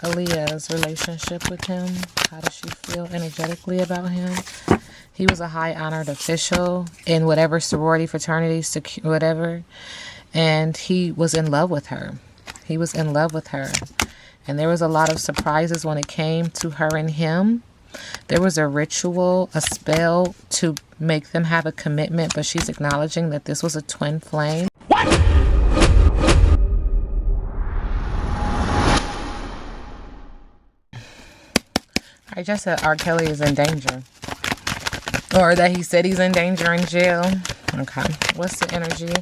Aaliyah's relationship with him. How does she feel energetically about him? He was a high honored official in whatever sorority, fraternity, whatever. And he was in love with her. He was in love with her. And there was a lot of surprises when it came to her and him. There was a ritual, a spell to make them have a commitment, but she's acknowledging that this was a twin flame. What? I just said R. Kelly is in danger. Or that he said he's in danger in jail. Okay. What's the energy?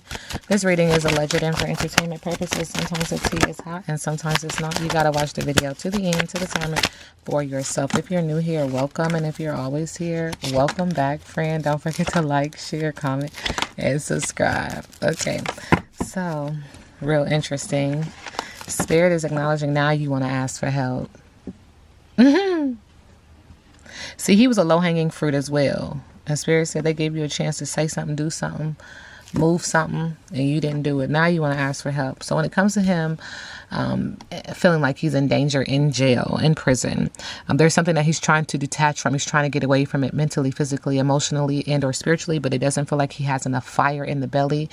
This reading is alleged and for entertainment purposes. Sometimes the tea is hot and sometimes it's not. You got to watch the video to the end to determine for yourself. If you're new here, welcome. And if you're always here, welcome back, friend. Don't forget to like, share, comment, and subscribe. Okay. So, real interesting. Spirit is acknowledging now you want to ask for help. See, he was a low-hanging fruit as well. And Spirit said they gave you a chance to say something, do something, move something, and you didn't do it. Now you want to ask for help. So when it comes to him feeling like he's in danger in jail, in prison, there's something that he's trying to detach from. He's trying to get away from it mentally, physically, emotionally, and or spiritually, but it doesn't feel like he has enough fire in the belly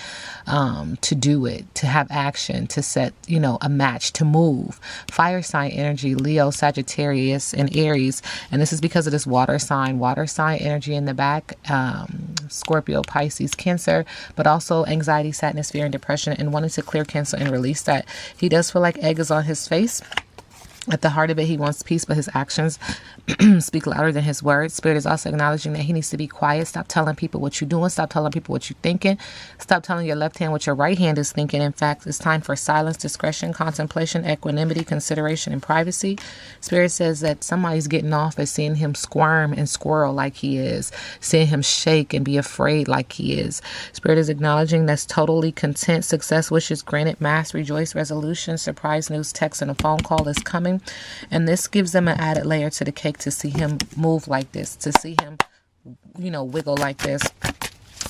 to do it, to have action, to set, a match, to move. Fire sign energy, Leo, Sagittarius, and Aries. And this is because of this water sign energy in the back, Scorpio, Pisces, Cancer, but also anxiety, sadness, fear, and depression, and wanting to clear, cancel, and release that. He does feel like egg is on his face. At the heart of it, he wants peace, but his actions speak louder than his words. Spirit is also acknowledging that he needs to be quiet. Stop telling people what you're doing. Stop telling people what you're thinking. Stop telling your left hand what your right hand is thinking. In fact, it's time for silence, discretion, contemplation, equanimity, consideration, and privacy. Spirit says that somebody's getting off at seeing him squirm and squirrel like he is, seeing him shake and be afraid like he is. Spirit is acknowledging that's totally content, success, wishes granted, mass, rejoice, resolution, surprise news, text, and a phone call is coming. And this gives them an added layer to the cake to see him move like this, to see him, wiggle like this.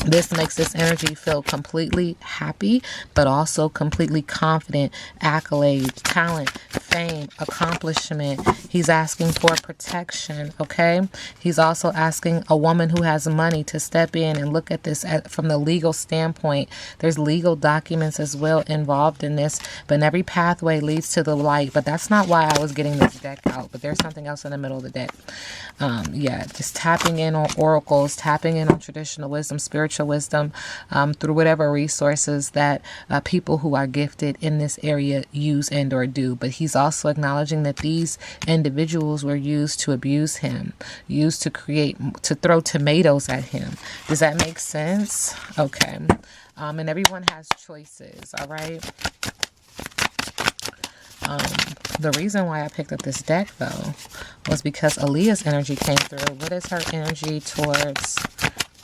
This makes this energy feel completely happy, but also completely confident. Accolade, talent, fame, accomplishment. He's asking for protection, okay? He's also asking a woman who has money to step in and look at this from the legal standpoint. There's legal documents as well involved in this, but every pathway leads to the light. But that's not why I was getting this deck out, but there's something else in the middle of the deck. Just tapping in on oracles, tapping in on traditional wisdom, spiritual wisdom, through whatever resources that people who are gifted in this area use and or do. But he's also acknowledging that these individuals were used to abuse him, used to throw tomatoes at him. Does that make sense? Okay. And everyone has choices, all right? The reason why I picked up this deck, though, was because Aaliyah's energy came through. What is her energy towards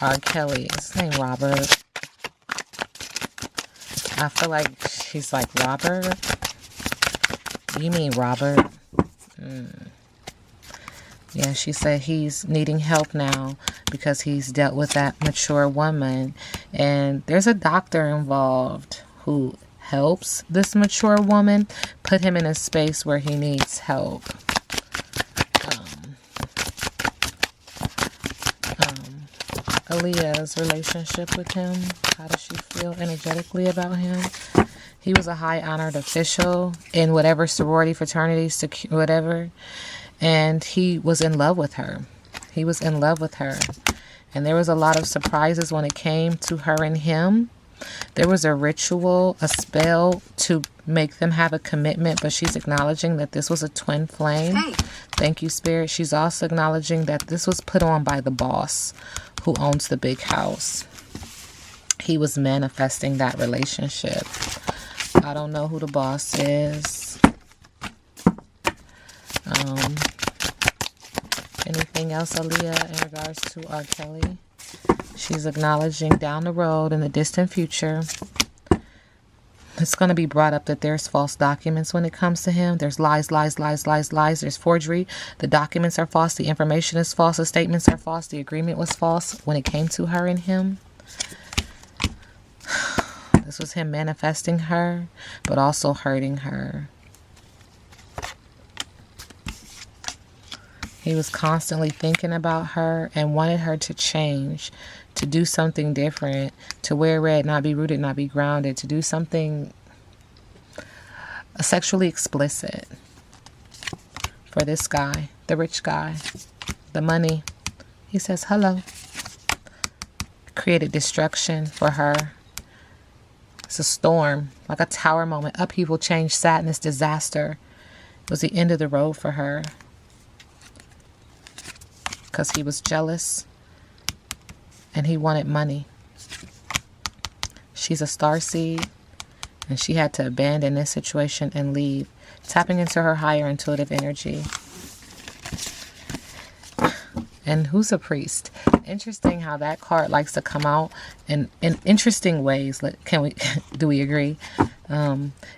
R. Kelly? Is his name Robert? I feel like she's like, Robert? You mean Robert? Yeah, she said he's needing help now because he's dealt with that mature woman. And there's a doctor involved who helps this mature woman put him in a space where he needs help. Aaliyah's relationship with him. How does she feel energetically about him? He was a high honored official in whatever sorority, fraternity, whatever. And he was in love with her. He was in love with her. And there was a lot of surprises when it came to her and him. There was a ritual, a spell to make them have a commitment, but she's acknowledging that this was a twin flame. Hey. Thank you, Spirit. She's also acknowledging that this was put on by the boss who owns the big house. He was manifesting that relationship. I don't know who the boss is. Anything else, Aaliyah, in regards to R. Kelly? She's acknowledging down the road in the distant future, it's going to be brought up that there's false documents when it comes to him. There's lies. There's forgery. The documents are false. The information is false. The statements are false. The agreement was false when it came to her and him. This was him manifesting her, but also hurting her. He was constantly thinking about her and wanted her to change, to do something different, to wear red, not be rooted, not be grounded, to do something sexually explicit for this guy, the rich guy, the money. He says, hello. Created destruction for her. It's a storm, like a tower moment, upheaval, change, sadness, disaster. It was the end of the road for her. Because he was jealous and he wanted money. She's a starseed and she had to abandon this situation and leave, tapping into her higher intuitive energy. And who's a priest? Interesting how that card likes to come out in interesting ways. Do we agree?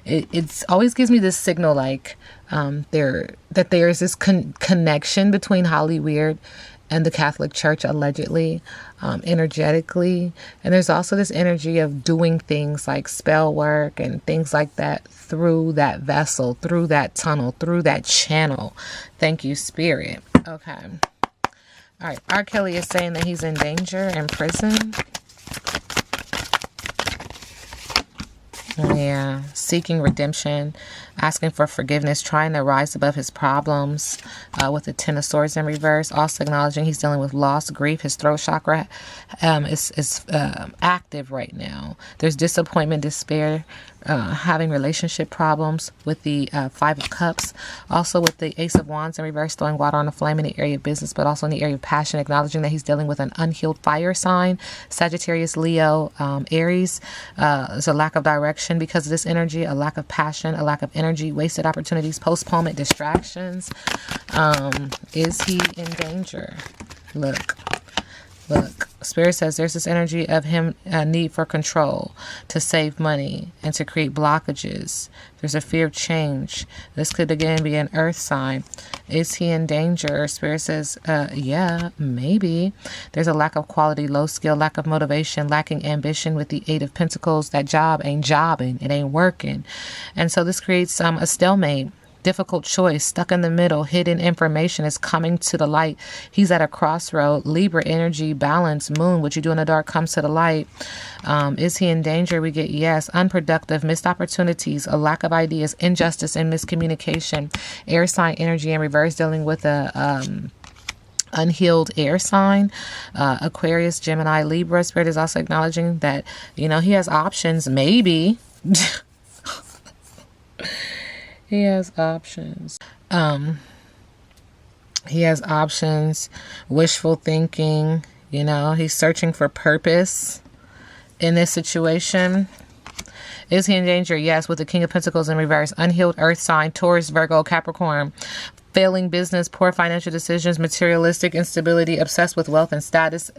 It's always gives me this signal like there's this connection between Hollywood and the Catholic Church, allegedly, energetically. And there's also this energy of doing things like spell work and things like that through that vessel, through that tunnel, through that channel. Thank you, Spirit. Okay. All right. R. Kelly is saying that he's in danger in prison. Yeah, seeking redemption, asking for forgiveness, trying to rise above his problems with the Ten of Swords in reverse. Also acknowledging he's dealing with loss, grief. His throat chakra is active right now. There's disappointment, despair, having relationship problems with the Five of Cups. Also with the Ace of Wands in reverse, throwing water on the flame in the area of business, but also in the area of passion, acknowledging that he's dealing with an unhealed fire sign, Sagittarius, Leo, Aries. There's a lack of direction because of this energy, a lack of passion, a lack of energy, wasted opportunities, postponement, distractions. Is he in danger? Look. Spirit says there's this energy of him need for control, to save money and to create blockages. There's a fear of change. This could again be an earth sign. Is he in danger? Spirit says, yeah, maybe. There's a lack of quality, low skill, lack of motivation, lacking ambition with the Eight of Pentacles. That job ain't jobbing. It ain't working. And so this creates a stalemate. Difficult choice, stuck in the middle, hidden information is coming to the light. He's at a crossroad. Libra energy, balance, moon, what you do in the dark comes to the light. Is he in danger? We get yes. Unproductive, missed opportunities, a lack of ideas, injustice and miscommunication. Air sign energy in reverse, dealing with a unhealed air sign. Aquarius, Gemini, Libra. Spirit is also acknowledging that, he has options, maybe. He has options. He has options, wishful thinking, he's searching for purpose in this situation. Is he in danger? Yes, with the King of Pentacles in reverse. Unhealed earth sign, Taurus, Virgo, Capricorn. Failing business, poor financial decisions, materialistic instability, obsessed with wealth and status.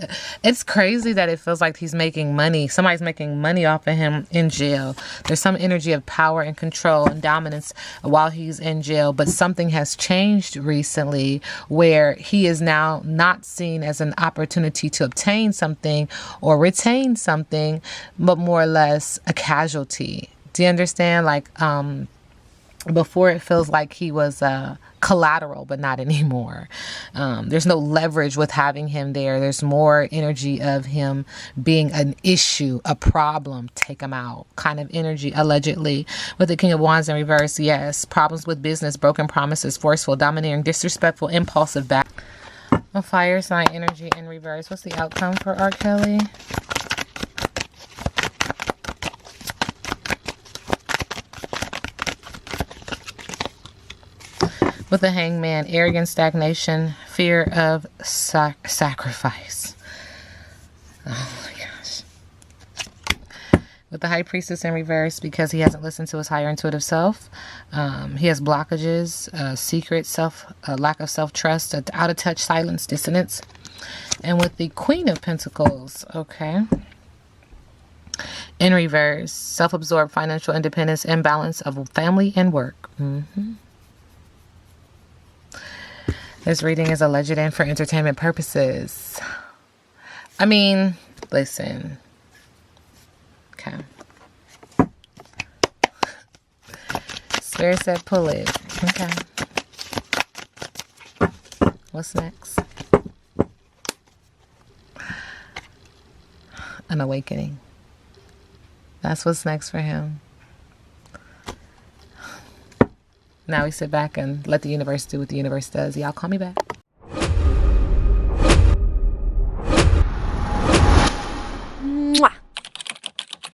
It's crazy that it feels like he's making money. Somebody's making money off of him in jail. There's some energy of power and control and dominance while he's in jail. But something has changed recently where he is now not seen as an opportunity to obtain something or retain something, but more or less a casualty. Do you understand? Like, before it feels like he was collateral, but not anymore. There's no leverage with having him there. There's more energy of him being an issue, a problem, take him out kind of energy, allegedly. With the King of Wands in reverse, yes. Problems with business, broken promises, forceful, domineering, disrespectful, impulsive back. A fire sign energy in reverse. What's the outcome for R. Kelly? With the Hangman, arrogance, stagnation, fear of sacrifice. Oh my gosh. With the High Priestess in reverse, because he hasn't listened to his higher intuitive self. He has blockages, secret lack of self-trust, out of touch, silence, dissonance. And with the Queen of Pentacles, okay. In reverse, self-absorbed financial independence, imbalance of family and work. This reading is alleged and for entertainment purposes. I mean, listen. Okay. Spirit said pull it. Okay. What's next? An awakening. That's what's next for him. Now we sit back and let the universe do what the universe does. Y'all call me back.